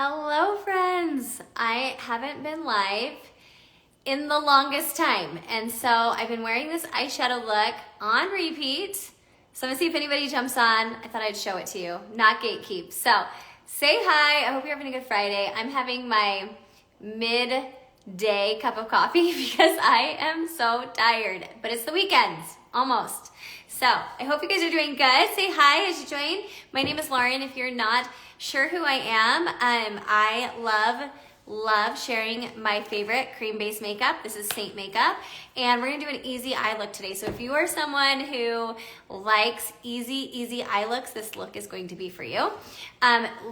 Hello friends! I haven't been live in the longest time, and so I've been wearing this eyeshadow look on repeat. So I'm gonna see if anybody jumps on. I thought I'd show it to you, not gatekeep. So say hi, I hope you're having a good Friday. I'm having my midday cup of coffee because I am so tired, but it's the weekend, almost. So I hope you guys are doing good. Say hi as you join. My name is Lauren. If you're not sure who I am, I love sharing my favorite cream-based makeup. This is Seint makeup, and we're gonna do an easy eye look today. So if you are someone who likes easy eye looks, this look is going to be for you.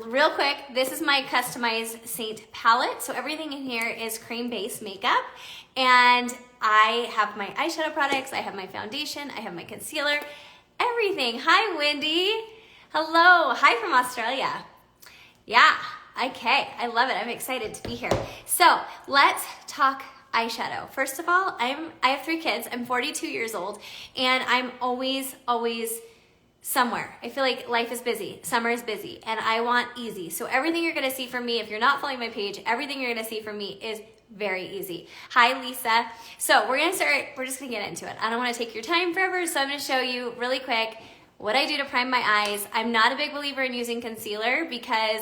Real quick, this is my customized Seint palette. So everything in here is cream-based makeup, and I have my eyeshadow products, I have my foundation, I have my concealer, everything. Hi, Wendy. Hello, hi from Australia. Yeah, okay, I love it. I'm excited to be here. So let's talk eyeshadow. First of all, I have 3 kids. I'm 42 years old, and I'm always somewhere. I feel like life is busy. Summer is busy, and I want easy. So everything you're gonna see from me, if you're not following my page, everything you're gonna see from me is very easy. Hi, Lisa. So we're just gonna get into it. I don't wanna take your time forever, so I'm gonna show you really quick what I do to prime my eyes. I'm not a big believer in using concealer because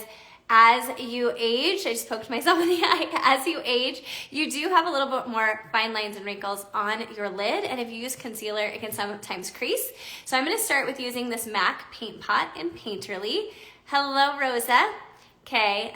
as you age, I just poked myself in the eye, as you age, you do have a little bit more fine lines and wrinkles on your lid, and if you use concealer, it can sometimes crease. So I'm gonna start with using this MAC Paint Pot in Painterly. Hello, Rosa. Okay,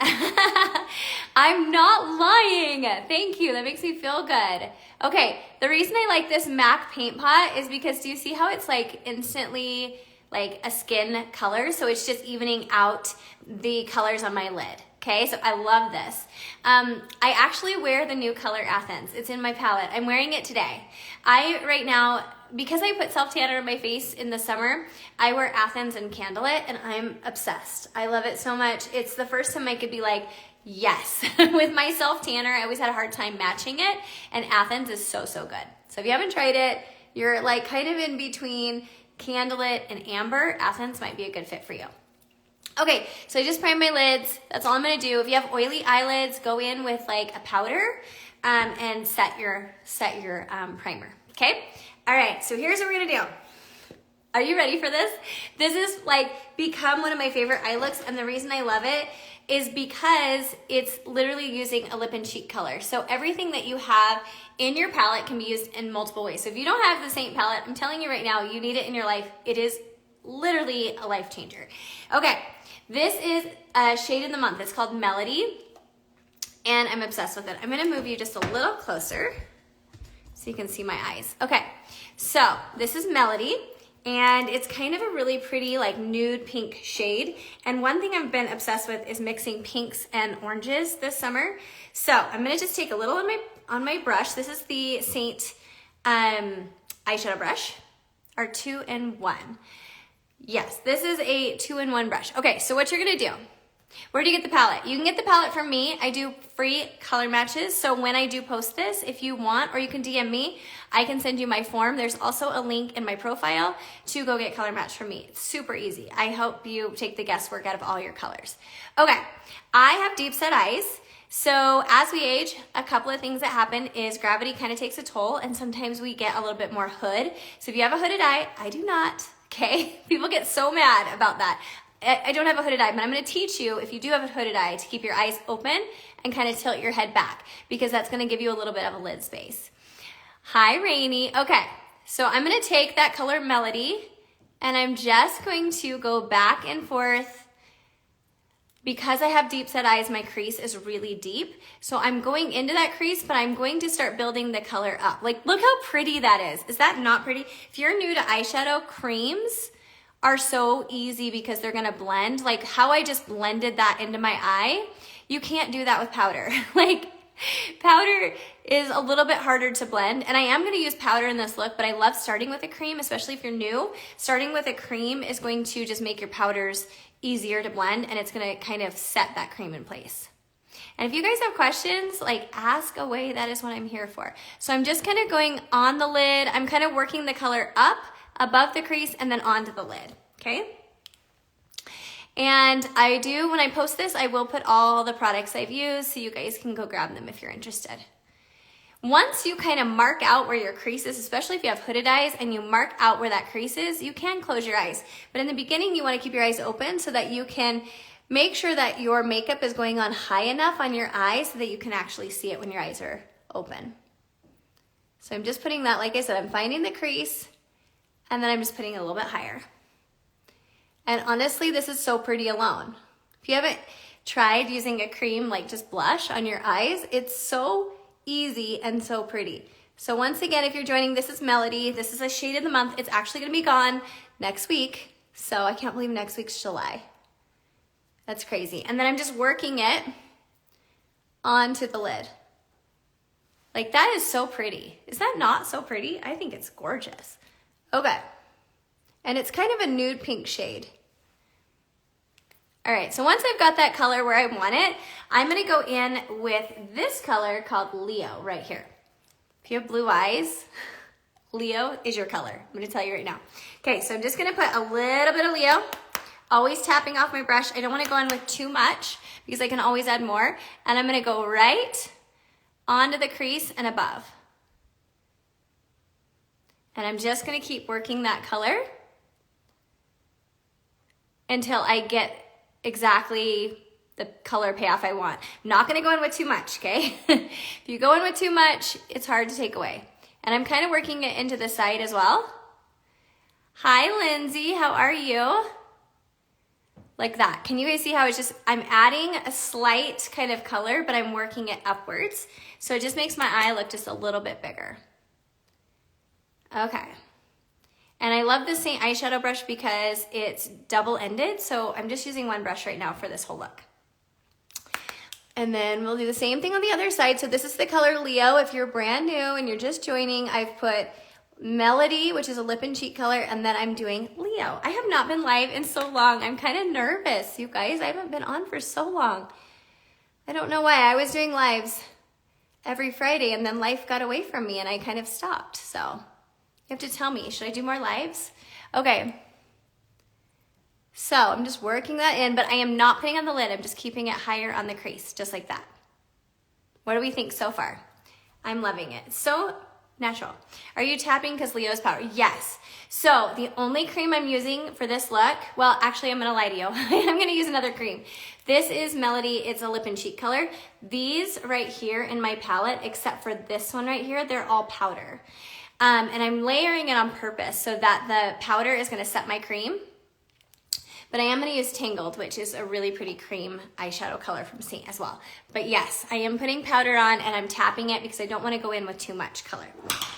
I'm not lying. Thank you, that makes me feel good. Okay, the reason I like this MAC Paint Pot is because do you see how it's like instantly like a skin color? So it's just evening out the colors on my lid. Okay, so I love this. I actually wear the new color Athens. It's in my palette. I'm wearing it today. Right now, because I put self-tanner on my face in the summer, I wear Athens and Candlelit, and I'm obsessed. I love it so much. It's the first time I could be like, yes. With my self-tanner, I always had a hard time matching it, and Athens is so good. So if you haven't tried it, you're like kind of in between Candlelit and Amber, Athens might be a good fit for you. Okay, so I just primed my lids. That's all I'm gonna do. If you have oily eyelids, go in with like a powder and set your primer, okay? All right, so here's what we're gonna do. Are you ready for this? This is like become one of my favorite eye looks, and the reason I love it is because it's literally using a lip and cheek color. So everything that you have in your palette can be used in multiple ways. So if you don't have the Seint palette, I'm telling you right now, you need it in your life. It is literally a life changer. Okay, this is a shade of the month. It's called Melody, and I'm obsessed with it. I'm gonna move you just a little closer so you can see my eyes. Okay, so this is Melody, and it's kind of a really pretty like nude pink shade. And one thing I've been obsessed with is mixing pinks and oranges this summer. So I'm gonna just take a little on my brush. This is the Seint eyeshadow brush, our 2-in-1. Yes, this is a 2-in-1 brush. Okay, so what you're gonna do, where do you get the palette? You can get the palette from me. I do free color matches, so when I do post this, if you want, or you can DM me, I can send you my form. There's also a link in my profile to go get color match from me. It's super easy. I hope you take the guesswork out of all your colors. Okay, I have deep set eyes. So as we age, a couple of things that happen is gravity kind of takes a toll, and sometimes we get a little bit more hood. So if you have a hooded eye, I do not, okay? People get so mad about that. I don't have a hooded eye, but I'm gonna teach you, if you do have a hooded eye, to keep your eyes open and kind of tilt your head back, because that's gonna give you a little bit of a lid space. Hi, Rainy. Okay, so I'm gonna take that color Melody, and I'm just going to go back and forth. Because I have deep set eyes, my crease is really deep. So I'm going into that crease, but I'm going to start building the color up. Like, look how pretty that is. Is that not pretty? If you're new to eyeshadow, creams are so easy because they're gonna blend. Like how I just blended that into my eye, you can't do that with powder. Like, powder is a little bit harder to blend, and I am gonna use powder in this look, but I love starting with a cream, especially if you're new. Starting with a cream is going to just make your powders easier to blend, and it's gonna kind of set that cream in place. And if you guys have questions, like ask away, that is what I'm here for. So I'm just kind of going on the lid. I'm kind of working the color up above the crease and then onto the lid, okay? And I do, when I post this, I will put all the products I've used so you guys can go grab them if you're interested. Once you kind of mark out where your crease is, especially if you have hooded eyes and you mark out where that crease is, you can close your eyes. But in the beginning, you want to keep your eyes open so that you can make sure that your makeup is going on high enough on your eyes so that you can actually see it when your eyes are open. So I'm just putting that, like I said, I'm finding the crease and then I'm just putting it a little bit higher. And honestly, this is so pretty alone. If you haven't tried using a cream like just blush on your eyes, it's so easy and so pretty. So once again, if you're joining, this is Melody. This is a shade of the month. It's actually gonna be gone next week. So I can't believe next week's July. That's crazy. And then I'm just working it onto the lid. Like that is so pretty. Is that not so pretty? I think it's gorgeous. Okay. And it's kind of a nude pink shade. All right, so once I've got that color where I want it, I'm gonna go in with this color called Leo right here. If you have blue eyes, Leo is your color. I'm gonna tell you right now. Okay, so I'm just gonna put a little bit of Leo, always tapping off my brush. I don't wanna go in with too much because I can always add more. And I'm gonna go right onto the crease and above. And I'm just gonna keep working that color until I get exactly the color payoff I want. I'm not gonna go in with too much, okay? If you go in with too much, it's hard to take away. And I'm kind of working it into the side as well. Hi, Lindsay, how are you? Like that. Can you guys see how it's just, I'm adding a slight kind of color, but I'm working it upwards. So it just makes my eye look just a little bit bigger. Okay. And I love the Seint eyeshadow brush because it's double-ended, so I'm just using one brush right now for this whole look. And then we'll do the same thing on the other side. So this is the color Leo. If you're brand new and you're just joining, I've put Melody, which is a lip and cheek color, and then I'm doing Leo. I have not been live in so long. I'm kind of nervous, you guys. I haven't been on for so long. I don't know why. I was doing lives every Friday, and then life got away from me, and I kind of stopped, so... You have to tell me, should I do more lives? Okay. So I'm just working that in, but I am not putting on the lid. I'm just keeping it higher on the crease, just like that. What do we think so far? I'm loving it. It's so natural. Are you tapping because Leo's power? Yes. So the only cream I'm using for this look, well, actually I'm gonna lie to you. I'm gonna use another cream. This is Melody, it's a lip and cheek color. These right here in my palette, except for this one right here, they're all powder. And I'm layering it on purpose so that the powder is gonna set my cream. But I am gonna use Tangled, which is a really pretty cream eyeshadow color from Seint as well. But yes, I am putting powder on and I'm tapping it because I don't wanna go in with too much color.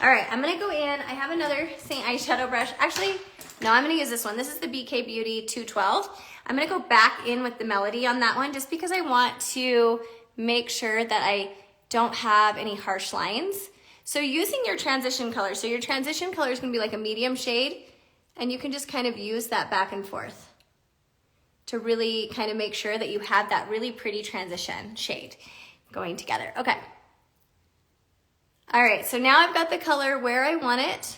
All right, I'm gonna go in. I have another Seint eyeshadow brush. Actually, no, I'm gonna use this one. This is the BK Beauty 212. I'm gonna go back in with the Melody on that one just because I want to make sure that I don't have any harsh lines. So using your transition color, so your transition color is gonna be like a medium shade, and you can just kind of use that back and forth to really kind of make sure that you have that really pretty transition shade going together. Okay. All right, so now I've got the color where I want it,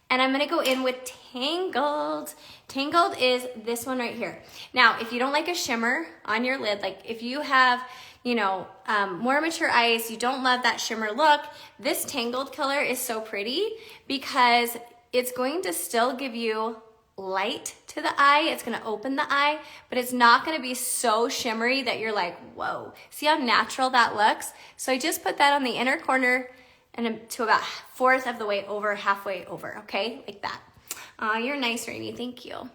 and I'm gonna go in with Tangled. Tangled is this one right here. Now, if you don't like a shimmer on your lid, like if you have, you know, more mature eyes, you don't love that shimmer look, this Tangled color is so pretty because it's going to still give you light to the eye. It's gonna open the eye, but it's not gonna be so shimmery that you're like, whoa. See how natural that looks? So I just put that on the inner corner and to about fourth of the way over, halfway over, okay? Like that. Aw, you're nice, Rainy, thank you.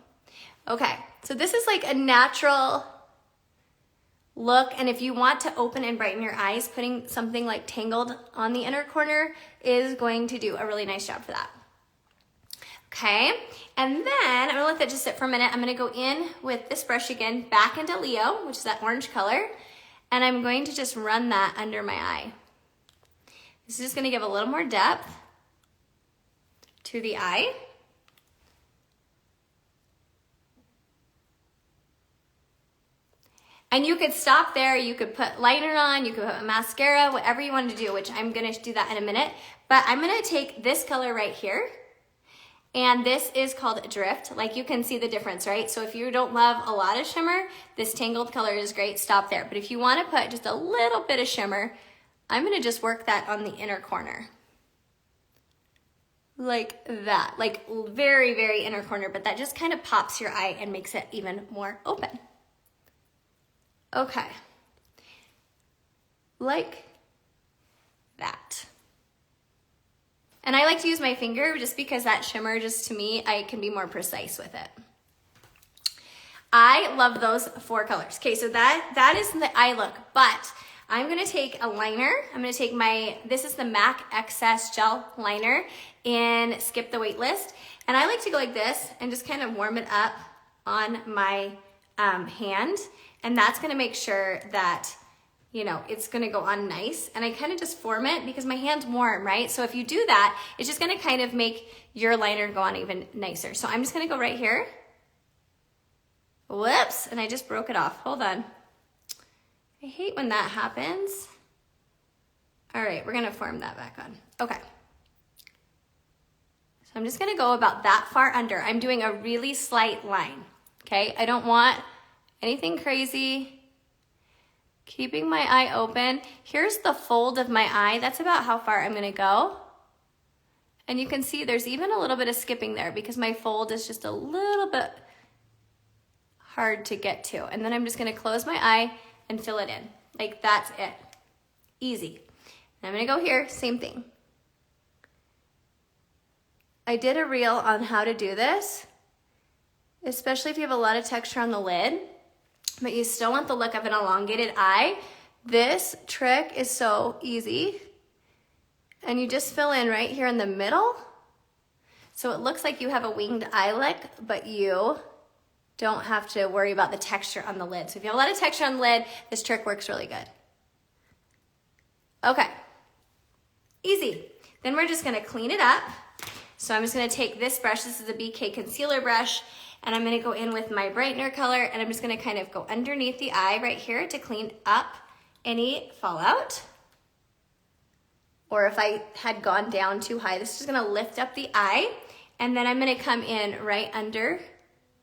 Okay, so this is like a natural look, and if you want to open and brighten your eyes, putting something like Tangled on the inner corner is going to do a really nice job for that. Okay, and then I'm gonna let that just sit for a minute. I'm gonna go in with this brush again, back into Leo, which is that orange color, and I'm going to just run that under my eye. This is just gonna give a little more depth to the eye. And you could stop there, you could put liner on, you could put mascara, whatever you want to do, which I'm gonna do that in a minute. But I'm gonna take this color right here, And this is called Drift. Like you can see the difference, right? So if you don't love a lot of shimmer, this Tangled color is great, stop there. But if you wanna put just a little bit of shimmer, I'm gonna just work that on the inner corner. Like that, like very, very inner corner, but that just kind of pops your eye and makes it even more open. Okay, like that. And I like to use my finger just because that shimmer, just to me, I can be more precise with it. I love those 4 colors. Okay, so that is the eye look, but I'm gonna take a liner. I'm gonna take this is the MAC Excess Gel Liner in Skip the Waitlist. And I like to go like this and just kind of warm it up on my hand. And that's gonna make sure that, you know, it's gonna go on nice. And I kind of just form it because my hand's warm, right? So if you do that, it's just gonna kind of make your liner go on even nicer. So I'm just gonna go right here. Whoops, and I just broke it off. Hold on. I hate when that happens. All right, we're gonna form that back on. Okay. So I'm just gonna go about that far under. I'm doing a really slight line, okay? I don't want anything crazy. Keeping my eye open. Here's the fold of my eye. That's about how far I'm gonna go. And you can see there's even a little bit of skipping there because my fold is just a little bit hard to get to. And then I'm just gonna close my eye and fill it in. Like that's it. Easy. And I'm gonna go here, same thing. I did a reel on how to do this, especially if you have a lot of texture on the lid, but you still want the look of an elongated eye. This trick is so easy. And you just fill in right here in the middle. So it looks like you have a winged eye look, but you don't have to worry about the texture on the lid. So if you have a lot of texture on the lid, this trick works really good. Okay, easy. Then we're just gonna clean it up. So I'm just gonna take this brush, this is a BK concealer brush, and I'm gonna go in with my brightener color, and I'm just gonna kind of go underneath the eye right here to clean up any fallout. Or if I had gone down too high, this is just gonna lift up the eye, and then I'm gonna come in right under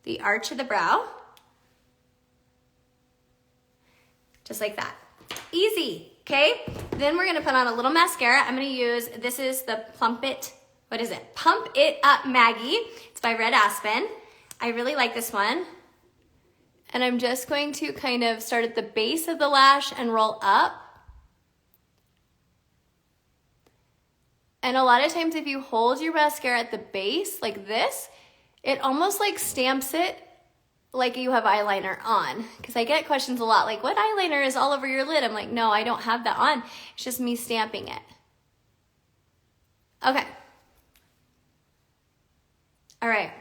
the arch of the brow, just like that. Easy, okay? Then we're gonna put on a little mascara. I'm gonna use, this is the Pump It Up Maggie. It's by Red Aspen. I really like this one. And I'm just going to kind of start at the base of the lash and roll up. And a lot of times if you hold your mascara at the base like this, it almost like stamps it like you have eyeliner on. Because I get questions a lot like, what eyeliner is all over your lid? I'm like, no, I don't have that on. It's just me stamping it. Okay. All right.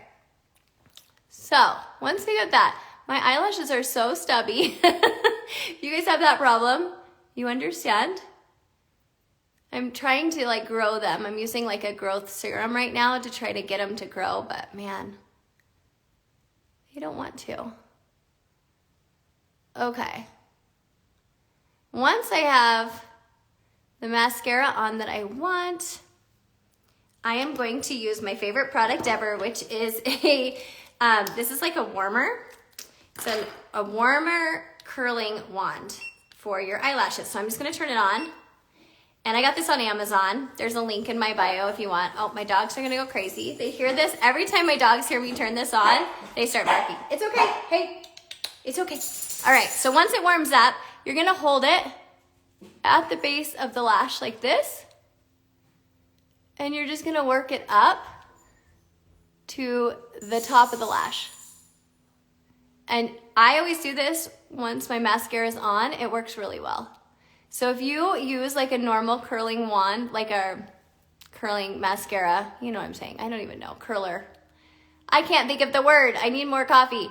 So once we get that, my eyelashes are so stubby. You guys have that problem? You understand? I'm trying to like grow them. I'm using like a growth serum right now to try to get them to grow, but man, I don't want to. Okay. Once I have the mascara on that I want, I am going to use my favorite product ever, which is this is like a warmer. It's a warmer curling wand for your eyelashes. So I'm just gonna turn it on. And I got this on Amazon. There's a link in my bio if you want. Oh, my dogs are gonna go crazy. They hear this. Every time my dogs hear me turn this on, they start barking. It's okay, hey, it's okay. All right, so once it warms up, you're gonna hold it at the base of the lash like this. And you're just gonna work it up to the top of the lash. And I always do this once my mascara is on. It works really well. So if you use like a normal curling wand, like a curling mascara, you know what I'm saying, I don't even know, curler. I can't think of the word, I need more coffee.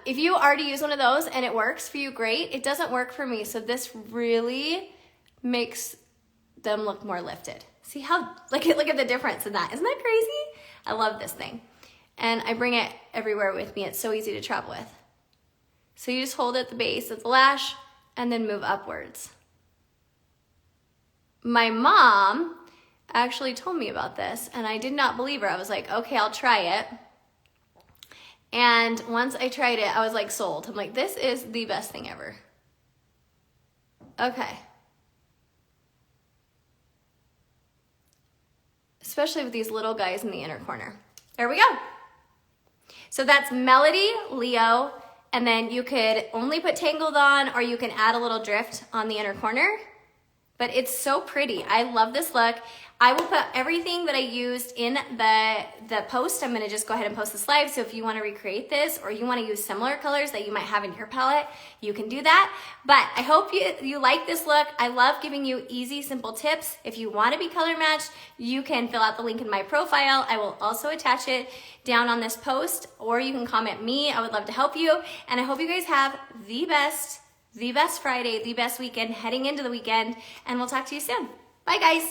If you already use one of those and it works for you, great. It doesn't work for me, so this really makes them look more lifted. See how, look at the difference in that. Isn't that crazy? I love this thing. And I bring it everywhere with me. It's so easy to travel with. So you just hold it at the base of the lash and then move upwards. My mom actually told me about this, and I did not believe her. I was like, okay, I'll try it. And once I tried it, I was like sold. I'm like, this is the best thing ever. Okay. Especially with these little guys in the inner corner. There we go. So that's Melody, Leo, and then you could only put Tangled on, or you can add a little drift on the inner corner. But it's so pretty. I love this look. I will put everything that I used in the post. I'm gonna just go ahead and post this live. So if you wanna recreate this, or you wanna use similar colors that you might have in your palette, you can do that. But I hope you like this look. I love giving you easy, simple tips. If you wanna be color matched, you can fill out the link in my profile. I will also attach it down on this post, or you can comment me. I would love to help you. And I hope you guys have the best Friday, the best weekend, heading into the weekend, and we'll talk to you soon. Bye, guys.